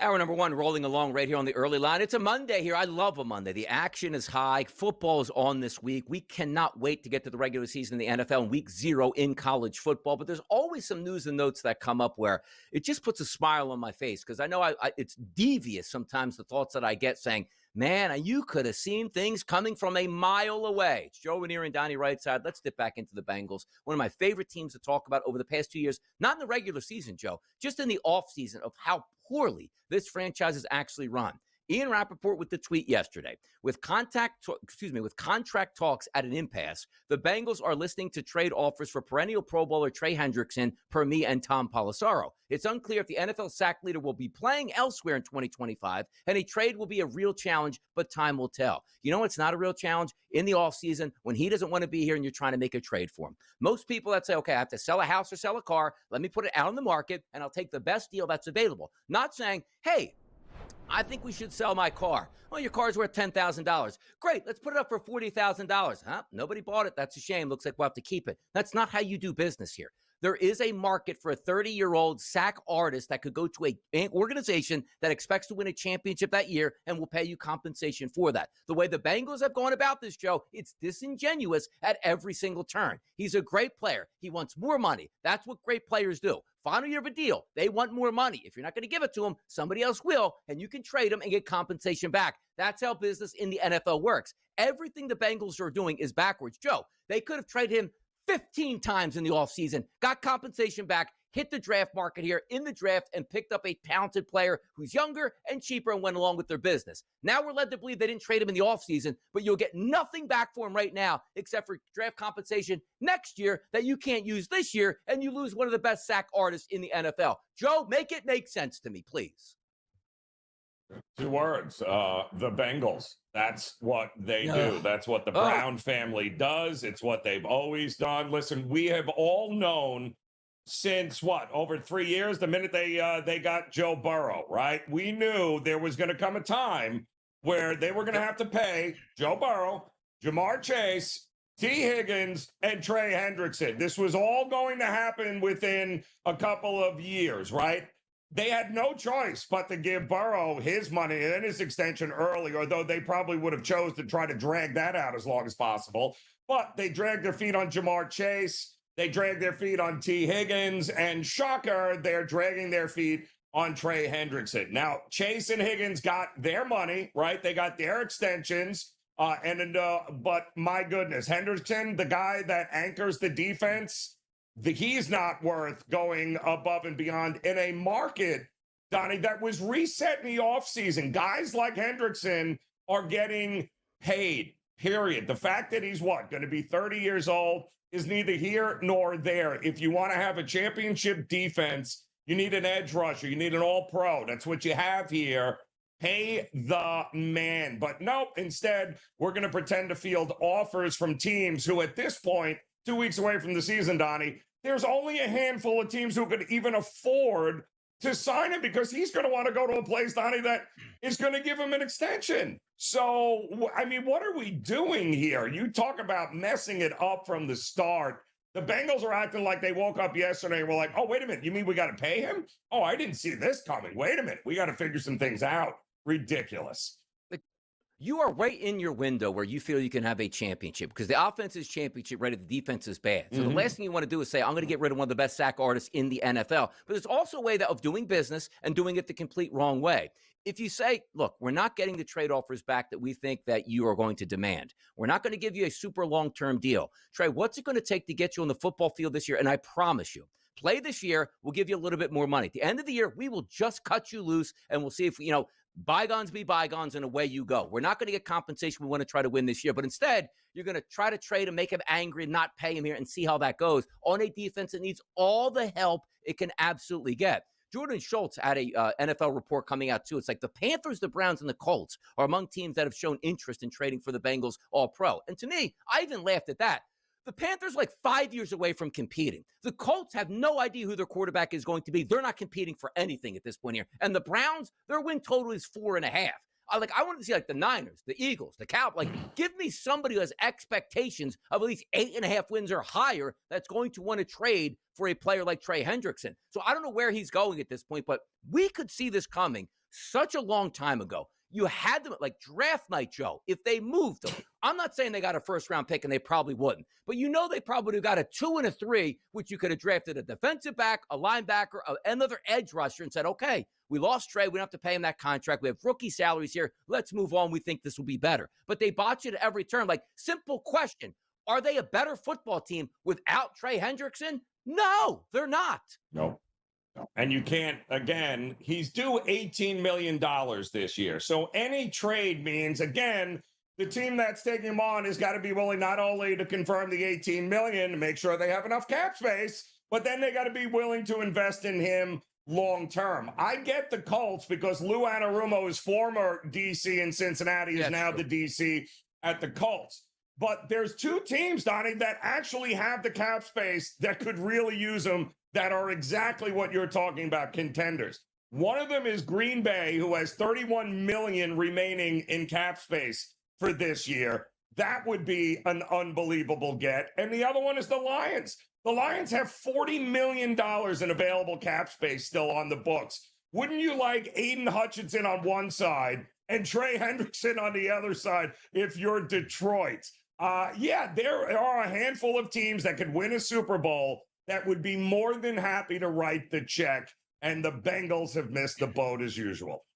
Hour number one rolling along right here on the early line. It's a Monday here. I love a Monday. The action is high. Football is on this week. We cannot wait to get to the regular season in the NFL and week 0 in college football. But there's always some news and notes that come up where it just puts a smile on my face because I know it's devious sometimes, the thoughts that I get saying, man, you could have seen things coming from a mile away. It's Joe and Donnie right side. Let's dip back into the Bengals. One of my favorite teams to talk about over the past 2 years, not in the regular season, Joe, just in the offseason of how poorly this franchise is actually run. Ian Rappaport with the tweet yesterday. With contract talks at an impasse, the Bengals are listening to trade offers for perennial Pro Bowler Trey Hendrickson per me and Tom Pelissero. It's unclear if the NFL sack leader will be playing elsewhere in 2025, and a trade will be a real challenge, but time will tell. You know it's not a real challenge? In the offseason, when he doesn't want to be here and you're trying to make a trade for him. Most people that say, okay, I have to sell a house or sell a car, let me put it out on the market, and I'll take the best deal that's available. Not saying, hey, I think we should sell my car. Oh, your car's worth $10,000. Great, let's put it up for $40,000. Huh? Nobody bought it. That's a shame. Looks like we'll have to keep it. That's not how you do business here. There is a market for a 30-year-old sack artist that could go to an organization that expects to win a championship that year and will pay you compensation for that. The way the Bengals have gone about this, Joe, it's disingenuous at every single turn. He's a great player. He wants more money. That's what great players do. Final year of a deal, they want more money. If you're not going to give it to them, somebody else will, and you can trade them and get compensation back. That's how business in the NFL works. Everything the Bengals are doing is backwards. Joe, they could have traded him 15 times in the offseason, got compensation back, hit the draft market here in the draft, and picked up a talented player who's younger and cheaper and went along with their business. Now we're led to believe they didn't trade him in the offseason, but you'll get nothing back for him right now except for draft compensation next year that you can't use this year, and you lose one of the best sack artists in the NFL. Joe, make it make sense to me, please. 2 words, the Bengals. That's what they do. That's what the Brown family does. It's what they've always done. Listen, we have all known since over 3 years, the minute they got Joe Burrow, right? We knew there was going to come a time where they were going to have to pay Joe Burrow, Jamar Chase, T. Higgins, and Trey Hendrickson. This was all going to happen within a couple of years, right? They had no choice but to give Burrow his money and his extension early, although they probably would have chose to try to drag that out as long as possible. But they dragged their feet on Jamar Chase. They dragged their feet on T. Higgins. And shocker, they're dragging their feet on Trey Hendrickson. Now, Chase and Higgins got their money, right? They got their extensions. But my goodness, Hendrickson, the guy that anchors the defense, he's not worth going above and beyond in a market, Donnie, that was reset in the offseason. Guys like Hendrickson are getting paid, period. The fact that he's going to be 30 years old is neither here nor there. If you want to have a championship defense, you need an edge rusher. You need an all-pro. That's what you have here. Pay the man. But nope, instead, we're going to pretend to field offers from teams who at this point, 2 weeks away from the season, Donnie, there's only a handful of teams who could even afford to sign him because he's going to want to go to a place, Donnie, that is going to give him an extension. So, I mean, what are we doing here? You talk about messing it up from the start. The Bengals are acting like they woke up yesterday and were like, oh, wait a minute, you mean we got to pay him? Oh, I didn't see this coming. Wait a minute, we got to figure some things out. Ridiculous. You are right in your window where you feel you can have a championship because the offense is championship ready, the defense is bad. So the last thing you want to do is say, I'm going to get rid of one of the best sack artists in the NFL. But there's also a way of doing business and doing it the complete wrong way. If you say, look, we're not getting the trade offers back that we think that you are going to demand. We're not going to give you a super long-term deal. Trey, what's it going to take to get you on the football field this year? And I promise you, play this year, we'll give you a little bit more money. At the end of the year, we will just cut you loose and we'll see if, bygones be bygones and away you go. We're not going to get compensation. We want to try to win this year. But instead, you're going to try to trade him, make him angry, and not pay him here and see how that goes on a defense that needs all the help it can absolutely get. Jordan Schultz had a NFL report coming out, too. It's like the Panthers, the Browns, and the Colts are among teams that have shown interest in trading for the Bengals All-Pro. And to me, I even laughed at that. The Panthers like 5 years away from competing. The Colts have no idea who their quarterback is going to be. They're not competing for anything at this point here. And the Browns, their win total is 4.5. I wanted to see like the Niners, the Eagles, the Cowboys. Give me somebody who has expectations of at least 8.5 wins or higher that's going to want to trade for a player like Trey Hendrickson. So I don't know where he's going at this point, but we could see this coming such a long time ago. You had them like draft night, Joe. If they moved them, I'm not saying they got a first-round pick, and they probably wouldn't. But they probably would have got a 2 and a 3, which you could have drafted a defensive back, a linebacker, another edge rusher, and said, okay, we lost Trey. We don't have to pay him that contract. We have rookie salaries here. Let's move on. We think this will be better. But they botch it at every turn. Like, simple question. Are they a better football team without Trey Hendrickson? No, they're not. No. And you can't, again, he's due $18 million this year. So any trade means, again, the team that's taking him on has got to be willing not only to confirm the $18 million to make sure they have enough cap space, but then they got to be willing to invest in him long term. I get the Colts because Lou Anarumo is former DC in Cincinnati, is now the DC at the Colts. But there's two teams, Donnie, that actually have the cap space that could really use them, that are exactly what you're talking about, contenders. One of them is Green Bay, who has $31 million remaining in cap space for this year. That would be an unbelievable get. And the other one is the Lions. The Lions have $40 million in available cap space still on the books. Wouldn't you like Aiden Hutchinson on one side and Trey Hendrickson on the other side if you're Detroit? There are a handful of teams that could win a Super Bowl that would be more than happy to write the check, and the Bengals have missed the boat as usual.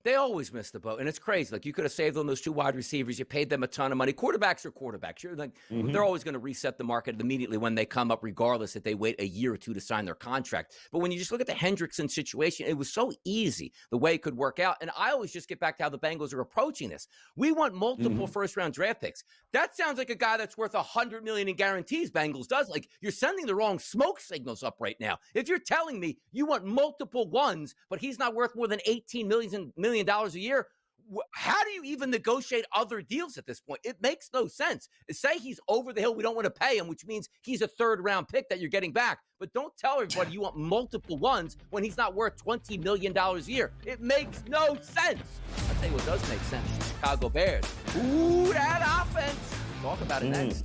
They always miss the boat, and it's crazy. Like, you could have saved on those two wide receivers. You paid them a ton of money. Quarterbacks are quarterbacks. They're always going to reset the market immediately when they come up, regardless if they wait a year or two to sign their contract. But when you just look at the Hendrickson situation, it was so easy the way it could work out. And I always just get back to how the Bengals are approaching this. We want multiple first-round draft picks. That sounds like a guy that's worth $100 million in guarantees. Bengals does. Like, you're sending the wrong smoke signals up right now. If you're telling me you want multiple ones, but he's not worth more than $18 million a year, how do you even negotiate other deals at this point? It makes no sense. Say he's over the hill, we don't want to pay him, which means he's a third-round pick that you're getting back. But don't tell everybody you want multiple ones when he's not worth $20 million a year. It makes no sense. I'll tell you what does make sense. Chicago Bears. Ooh, that offense. Talk about it next.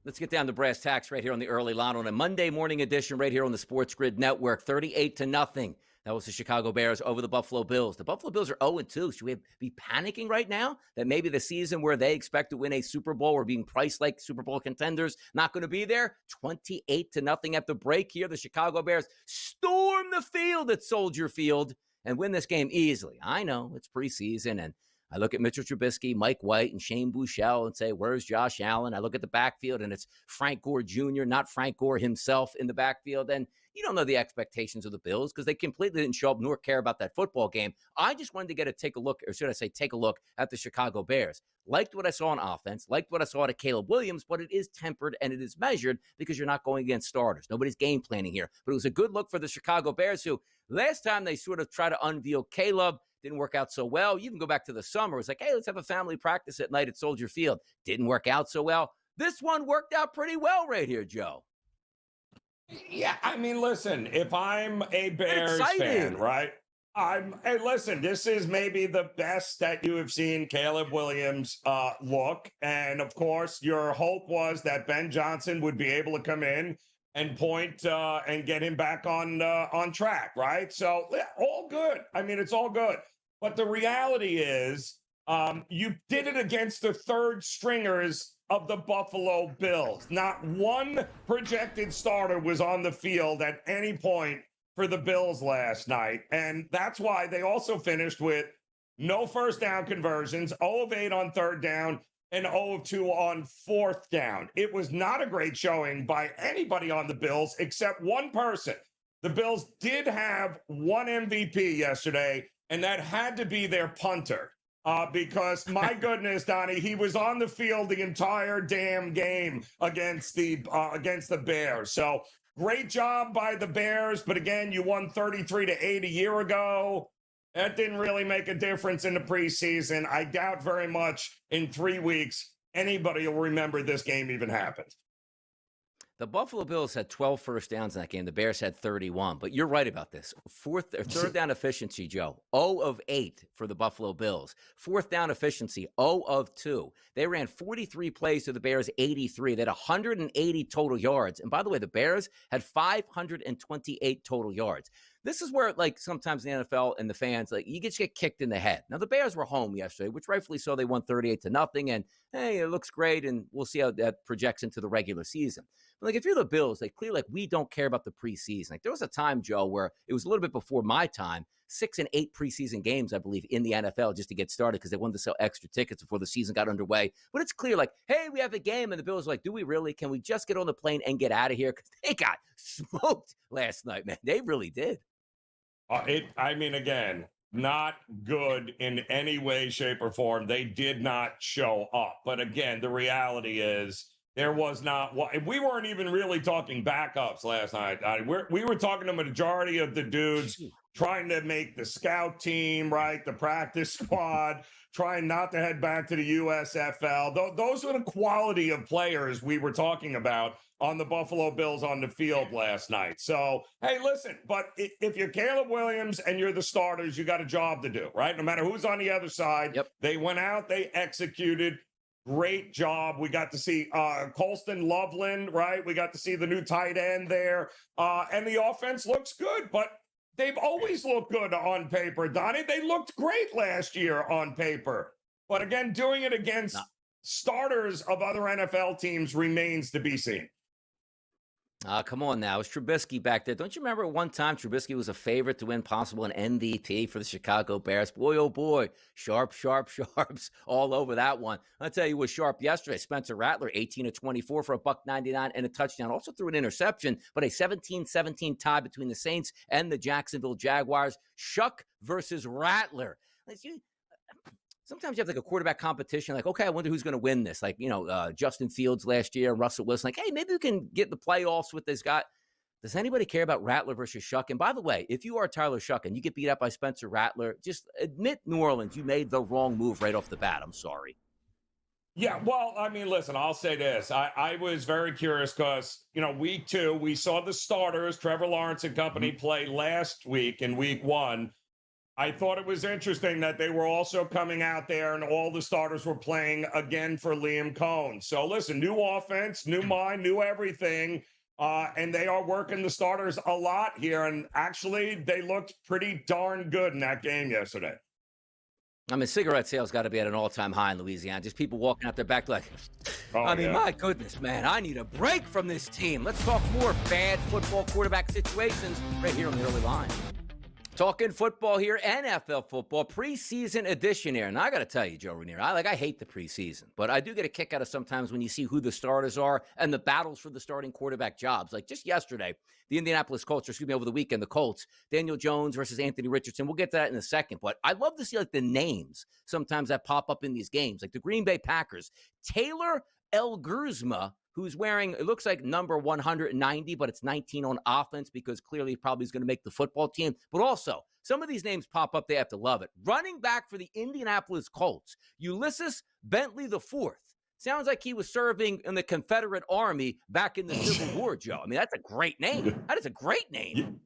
Let's get down to brass tacks right here on the early line on a Monday morning edition right here on the SportsGrid Network. 38-0. That was the Chicago Bears over the Buffalo Bills. The Buffalo Bills are 0-2. Should we be panicking right now that maybe the season where they expect to win a Super Bowl or being priced like Super Bowl contenders not going to be there? 28-0 at the break here. The Chicago Bears storm the field at Soldier Field and win this game easily. I know it's preseason, and I look at Mitchell Trubisky, Mike White, and Shane Buechele and say, where's Josh Allen? I look at the backfield, and it's Frank Gore Jr., not Frank Gore himself in the backfield. And you don't know the expectations of the Bills because they completely didn't show up nor care about that football game. I just wanted to take a look at the Chicago Bears. Liked what I saw on offense, liked what I saw out of Caleb Williams, but it is tempered and it is measured because you're not going against starters. Nobody's game planning here. But it was a good look for the Chicago Bears, who last time they sort of tried to unveil Caleb, didn't work out so well. You can go back to the summer. It was like, hey, let's have a family practice at night at Soldier Field. Didn't work out so well. This one worked out pretty well right here, Joe. Yeah, I mean, listen, if I'm a Bears fan, right? Hey, listen, this is maybe the best that you have seen Caleb Williams look. And of course, your hope was that Ben Johnson would be able to come in and point and get him back on track, right? So all good. I mean, it's all good. But the reality is you did it against the third stringers of the Buffalo Bills. Not one projected starter was on the field at any point for the Bills last night. And that's why they also finished with no first down conversions, 0 of 8 on third down, and 0 of 2 on fourth down. It was not a great showing by anybody on the Bills except one person. The Bills did have one MVP yesterday, and that had to be their punter. Because, my goodness, Donnie, he was on the field the entire damn game against the Bears. So, great job by the Bears. But, again, you won 33-8 a year ago. That didn't really make a difference in the preseason. I doubt very much in 3 weeks anybody will remember this game even happened. The Buffalo Bills had 12 first downs in that game. The Bears had 31. But you're right about this. Third down efficiency, Joe, 0 of 8 for the Buffalo Bills. Fourth down efficiency, 0 of 2. They ran 43 plays to the Bears, 83. They had 180 total yards. And by the way, the Bears had 528 total yards. this is where, like, sometimes the NFL and the fans, like, you just get kicked in the head. Now, the Bears were home yesterday, which rightfully so, they won 38-0, and hey, it looks great, and we'll see how that projects into the regular season. But, like, if you're the Bills, like, clearly, like, we don't care about the preseason. Like, there was a time, Joe, where it was a little bit before my time, 6 and 8 preseason games, I believe, in the NFL just to get started because they wanted to sell extra tickets before the season got underway. But it's clear, like, hey, we have a game, and the Bills are like, do we really? Can we just get on the plane and get out of here? Because they got smoked last night, man. They really did. I mean, again, not good in any way, shape, or form. They did not show up. But again, the reality is there was not. We weren't even really talking backups last night. We were talking to the majority of the dudes trying to make the scout team, right? The practice squad, trying not to head back to the USFL. Those were the quality of players we were talking about on the Buffalo Bills on the field last night. So, hey, listen, but if you're Caleb Williams and you're the starters, you got a job to do, right? No matter who's on the other side. Yep. They went out, they executed. Great job. We got to see Colston Loveland, right? We got to see the new tight end there. And the offense looks good, but they've always looked good on paper, Donnie. They looked great last year on paper. But again, doing it against starters of other NFL teams remains to be seen. Come on now. It was Trubisky back there. Don't you remember at one time Trubisky was a favorite to win possible an MVP for the Chicago Bears? Boy, oh boy. Sharps all over that one. I'll tell you who was sharp yesterday. Spencer Rattler, 18-24 for a $199 and a touchdown. Also threw an interception, but a 17-17 tie between the Saints and the Jacksonville Jaguars. Shuck versus Rattler. Sometimes you have like a quarterback competition, like, okay, I wonder who's going to win this. Like, Justin Fields last year, Russell Wilson, like, hey, maybe we can get the playoffs with this guy. Does anybody care about Rattler versus Shuck? And by the way, if you are Tyler Shuck and you get beat up by Spencer Rattler, just admit, New Orleans, you made the wrong move right off the bat. I'm sorry. Yeah, well, I mean, listen, I'll say this. I was very curious because, we saw the starters, Trevor Lawrence and company, play last week in week 1. I thought it was interesting that they were also coming out there and all the starters were playing again for Liam Cohn. So listen, new offense, new mind, new everything. And they are working the starters a lot here. And actually, they looked pretty darn good in that game yesterday. I mean, cigarette sales got to be at an all-time high in Louisiana. Just people walking out their back like, my goodness, man, I need a break from this team. Let's talk more bad football quarterback situations right here on the early line. Talking football here, NFL football, preseason edition here. And I got to tell you, Joe Ranieri, I hate the preseason, but I do get a kick out of sometimes when you see who the starters are and the battles for the starting quarterback jobs. Like just yesterday, the Indianapolis Colts, over the weekend, the Colts, Daniel Jones versus Anthony Richardson. We'll get to that in a second, but I love to see like the names sometimes that pop up in these games, like the Green Bay Packers, Taylor Elgersma, who's wearing, it looks like number 190, but it's 19 on offense because clearly he probably is going to make the football team. But also, some of these names pop up, they have to love it. Running back for the Indianapolis Colts, Ulysses Bentley IV. Sounds like he was serving in the Confederate Army back in the Civil War, Joe. I mean, that's a great name. That is a great name.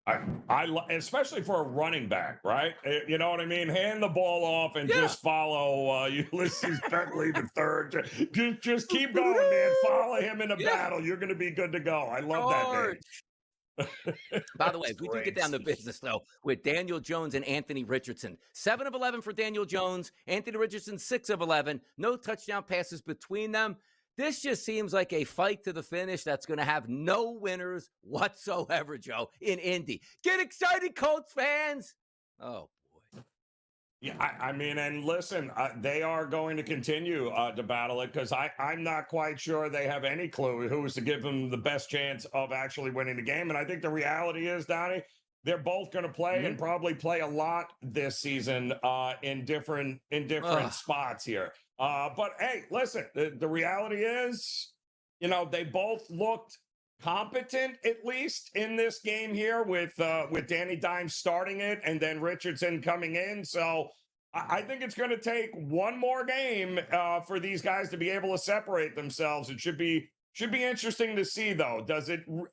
I especially for a running back, right? You know what I mean? Hand the ball off and just follow Ulysses Bentley III. Just keep going, man. Follow him in a battle. You're going to be good to go. I love that name. By the way, we do get down to business, though, with Daniel Jones and Anthony Richardson. 7 of 11 for Daniel Jones. Anthony Richardson, 6 of 11. No touchdown passes between them. This just seems like a fight to the finish that's going to have no winners whatsoever, Joe, in Indy. Get excited, Colts fans. Oh, boy. Yeah, I mean, and listen, they are going to continue to battle it because I'm not quite sure they have any clue who's to give them the best chance of actually winning the game. And I think the reality is, Donnie, they're both going to play and probably play a lot this season in different spots here. But hey, listen, the reality is, they both looked competent, at least in this game here with Danny Dimes starting it and then Richardson coming in. So I think it's going to take one more game for these guys to be able to separate themselves. It should be interesting to see, though.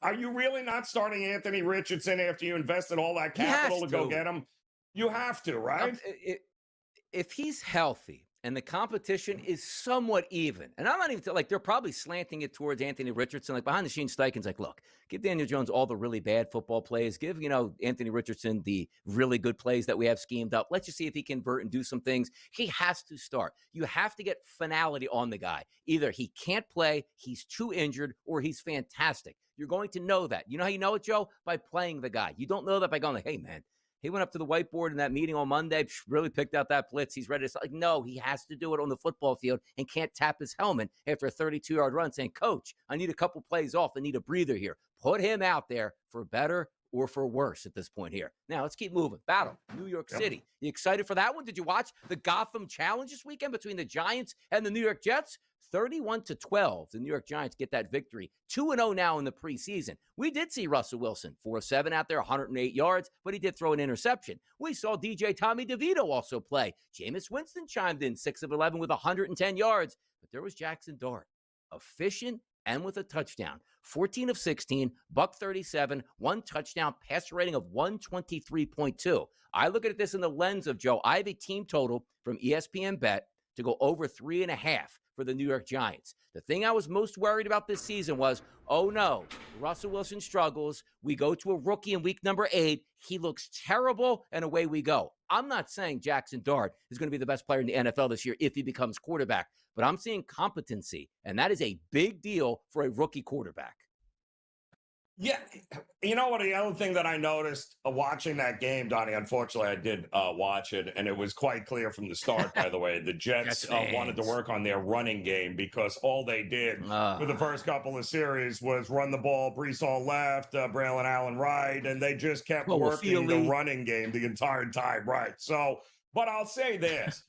Are you really not starting Anthony Richardson after you invested all that capital to go get him? You have to, right? If he's healthy And the competition is somewhat even. And I'm not even like they're probably slanting it towards Anthony Richardson. Like behind the scenes, Steichen's like, look, give Daniel Jones all the really bad football plays. Give, Anthony Richardson the really good plays that we have schemed up. Let's just see if he can convert and do some things. He has to start. You have to get finality on the guy. Either he can't play, he's too injured, or he's fantastic. You're going to know that. You know how you know it, Joe? By playing the guy. You don't know that by going like, hey, man, he went up to the whiteboard in that meeting on Monday, really picked out that blitz. He's ready to start. Like, no, he has to do it on the football field and can't tap his helmet after a 32-yard run saying, Coach, I need a couple plays off. I need a breather here. Put him out there for better or for worse at this point here. Now, let's keep moving. Battle, New York City. You excited for that one? Did you watch the Gotham Challenge this weekend between the Giants and the New York Jets? 31-12. The New York Giants get that victory. 2-0 now in the preseason. We did see Russell Wilson, 4-7 out there, 108 yards, but he did throw an interception. We saw DJ Tommy DeVito also play. Jameis Winston chimed in 6 of 11 with 110 yards, but there was Jaxson Dart, efficient and with a touchdown. 14 of 16, $137, one touchdown, passer rating of 123.2. I look at this in the lens of, Joe, I have a team total from ESPN Bet to go over 3.5 for the New York Giants. The thing I was most worried about this season was, oh no, Russell Wilson struggles. We go to a rookie in week number 8. He looks terrible, and away we go. I'm not saying Jaxson Dart is going to be the best player in the NFL this year if he becomes quarterback, but I'm seeing competency, and that is a big deal for a rookie quarterback. Yeah. You know what? The other thing that I noticed watching that game, Donnie, unfortunately, I did watch it, and it was quite clear from the start, by the way, the Jets wanted to work on their running game because all they did for the first couple of series was run the ball, Brees Hall left, Braylon Allen right, and they just kept working the running game the entire time, right? So, but I'll say this.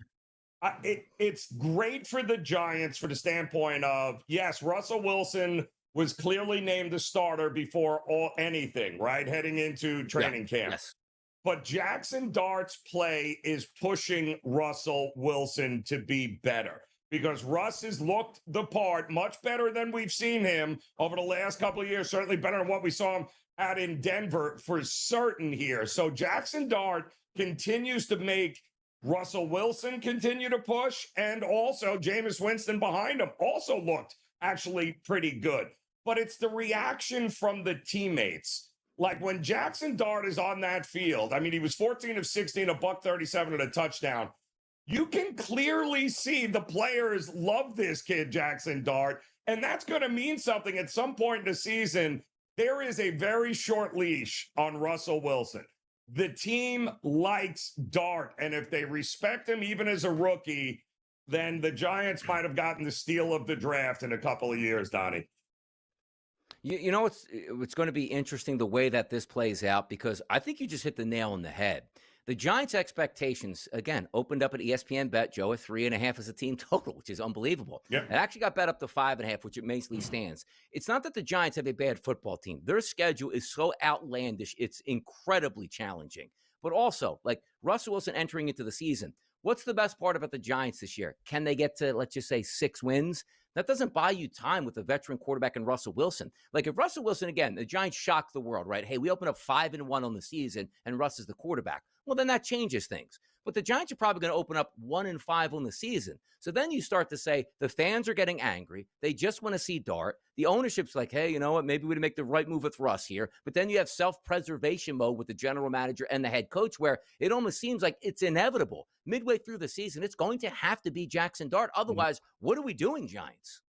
It's great for the Giants for the standpoint of, yes, Russell Wilson was clearly named the starter before anything, right? Heading into training camp. Yes. But Jaxson Dart's play is pushing Russell Wilson to be better because Russ has looked the part much better than we've seen him over the last couple of years, certainly better than what we saw him at in Denver for certain here. So Jaxson Dart continues to make Russell Wilson continue to push, and also Jameis Winston behind him also looked actually pretty good. But it's the reaction from the teammates. Like when Jaxson Dart is on that field, I mean, he was 14 of 16, $137 and a touchdown. You can clearly see the players love this kid, Jaxson Dart, and that's going to mean something at some point in the season. There is a very short leash on Russell Wilson. The team likes Dart, and if they respect him even as a rookie, then the Giants might have gotten the steal of the draft in a couple of years, Donnie. You know, it's going to be interesting the way that this plays out because I think you just hit the nail on the head. The Giants' expectations, again, opened up at ESPN Bet, Joe, at 3.5 as a team total, which is unbelievable. Yep. It actually got bet up to 5.5, which it basically stands. It's not that the Giants have a bad football team. Their schedule is so outlandish, it's incredibly challenging. But also, like Russell Wilson entering into the season, what's the best part about the Giants this year? Can they get to, let's just say, 6 wins? That doesn't buy you time with a veteran quarterback in Russell Wilson. Like if Russell Wilson, again, the Giants shock the world, right? Hey, we open up 5-1 on the season and Russ is the quarterback. Well, then that changes things. But the Giants are probably going to open up 1-5 on the season. So then you start to say the fans are getting angry. They just want to see Dart. The ownership's like, hey, you know what? Maybe we'd make the right move with Russ here. But then you have self-preservation mode with the general manager and the head coach where it almost seems like it's inevitable. Midway through the season, it's going to have to be Jaxson Dart. Otherwise, what are we doing, Giants?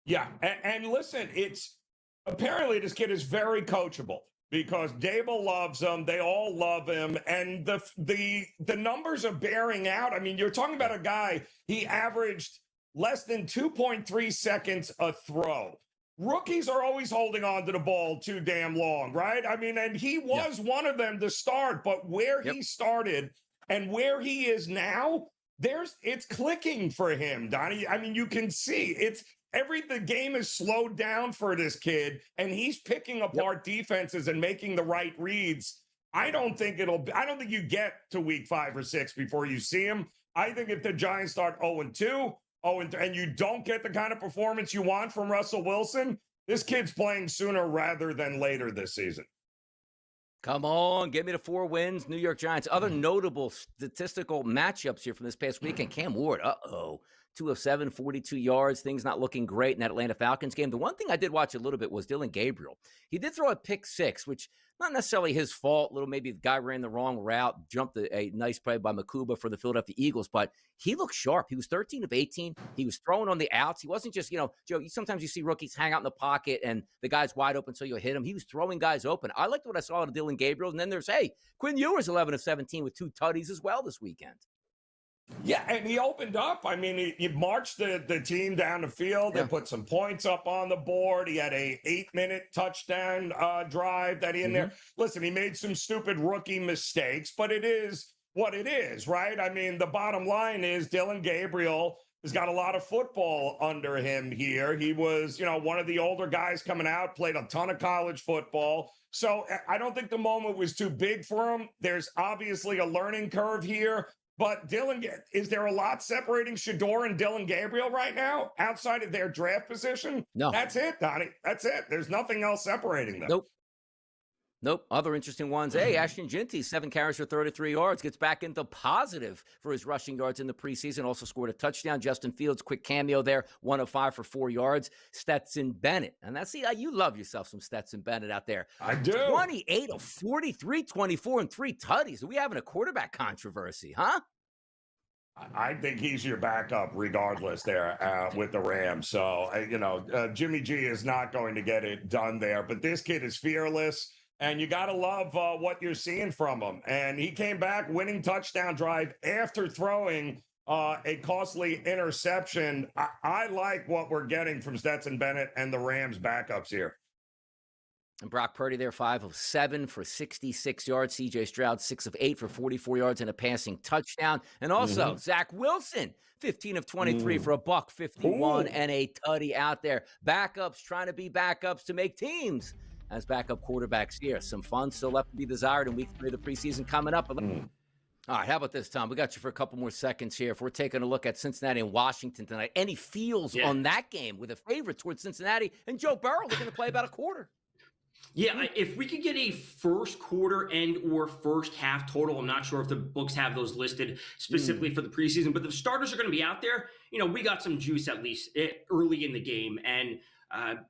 Yeah. And listen, it's apparently this kid is very coachable. Because Dable loves him, they all love him, and the numbers are bearing out. I mean, you're talking about a guy, he averaged less than 2.3 seconds a throw. Rookies are always holding on to the ball too damn long, right? I mean, and he was one of them to start, but where he started and where he is now, it's clicking for him, Donnie. I mean, you can see the game is slowed down for this kid, and he's picking apart defenses and making the right reads. I don't think you get to week 5 or 6 before you see him. I think if the Giants start 0-2, and you don't get the kind of performance you want from Russell Wilson, this kid's playing sooner rather than later this season. Come on, give me the 4 wins, New York Giants. Other notable statistical matchups here from this past weekend. Cam Ward, 2 of 7, 42 yards. Things not looking great in that Atlanta Falcons game. The one thing I did watch a little bit was Dylan Gabriel. He did throw a pick 6, which not necessarily his fault. Maybe the guy ran the wrong route, jumped a nice play by Makuba for the Philadelphia Eagles, but he looked sharp. He was 13 of 18. He was throwing on the outs. He wasn't just, Joe, sometimes you see rookies hang out in the pocket and the guy's wide open so you'll hit him. He was throwing guys open. I liked what I saw of Dylan Gabriel. And then there's, Quinn Ewers 11 of 17 with 2 tutties as well this weekend. Yeah, and he opened up. I mean, he marched the team down the field and put some points up on the board. He had a 8-minute touchdown drive that he in there. Listen, he made some stupid rookie mistakes, but it is what it is, right? I mean, the bottom line is Dylan Gabriel has got a lot of football under him here. He was, one of the older guys coming out, played a ton of college football. So I don't think the moment was too big for him. There's obviously a learning curve here. But Dylan, is there a lot separating Shedeur and Dylan Gabriel right now outside of their draft position? No. That's it, Donnie. That's it. There's nothing else separating them. Nope. Other interesting ones. Ashton Ginty, 7 carries for 33 yards, gets back into positive for his rushing yards in the preseason. Also scored a touchdown. Justin Fields, quick cameo there, 1 of 5 for 4 yards. Stetson Bennett. And that's, you love yourself some Stetson Bennett out there. I do. 28 of 43, 24, and 3 tutties. Are we having a quarterback controversy, huh? I think he's your backup regardless there with the Rams. So, Jimmy G is not going to get it done there. But this kid is fearless. And you got to love what you're seeing from him. And he came back winning touchdown drive after throwing a costly interception. I like what we're getting from Stetson Bennett and the Rams backups here. And Brock Purdy there, 5 of 7 for 66 yards. C.J. Stroud, 6 of 8 for 44 yards and a passing touchdown. And also Zach Wilson, 15 of 23 for a $151 and a tutty out there. Backups trying to be backups to make teams as backup quarterbacks here. Some fun still left to be desired in week 3 of the preseason coming up. All right, how about this, Tom? We got you for a couple more seconds here. If we're taking a look at Cincinnati and Washington tonight, any feels on that game with a favorite towards Cincinnati and Joe Burrow looking to play about a quarter? Yeah, if we could get a first quarter and or first half total, I'm not sure if the books have those listed specifically for the preseason, but the starters are going to be out there. We got some juice at least early in the game. And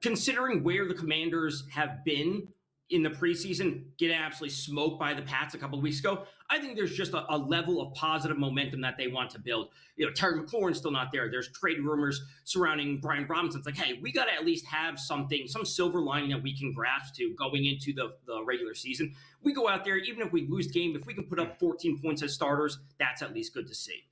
considering where the Commanders have been in the preseason, getting absolutely smoked by the Pats a couple of weeks ago, I think there's just a level of positive momentum that they want to build. Terry McLaurin's still not there. There's trade rumors surrounding Brian Robinson. It's like, hey, we got to at least have something, some silver lining that we can grasp to going into the regular season. We go out there, even if we lose the game, if we can put up 14 points as starters, that's at least good to see.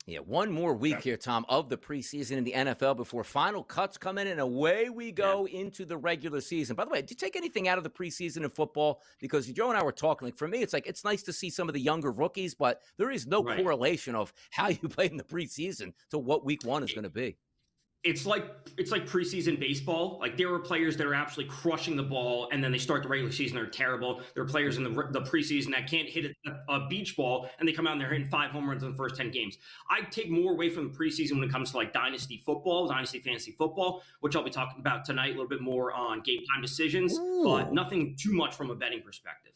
Yeah, one more week here, Tom, of the preseason in the NFL before final cuts come in, and away we go into the regular season. By the way, did you take anything out of the preseason in football? Because Joe and I were talking, for me, it's nice to see some of the younger rookies, but there is no correlation of how you play in the preseason to what week 1 is going to be. It's like preseason baseball. Like, there are players that are absolutely crushing the ball, and then they start the regular season, they're terrible. There are players in the preseason that can't hit a beach ball, and they come out and they're hitting 5 home runs in the first 10 games. I take more away from the preseason when it comes to like dynasty football, dynasty fantasy football, which I'll be talking about tonight, a little bit more on game time decisions, but nothing too much from a betting perspective.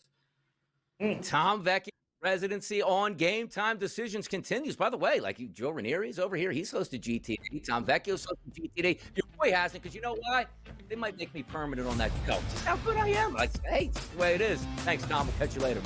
Tom Vecchio residency on Game Time Decisions continues. By the way, Joe Ranieri's over here. He's supposed to GTD. Tom Vecchio's supposed to GTD. Your boy hasn't, because you know why? They might make me permanent on that show. Just how good I am. Hey, it's the way it is. Thanks, Tom. We'll catch you later, man.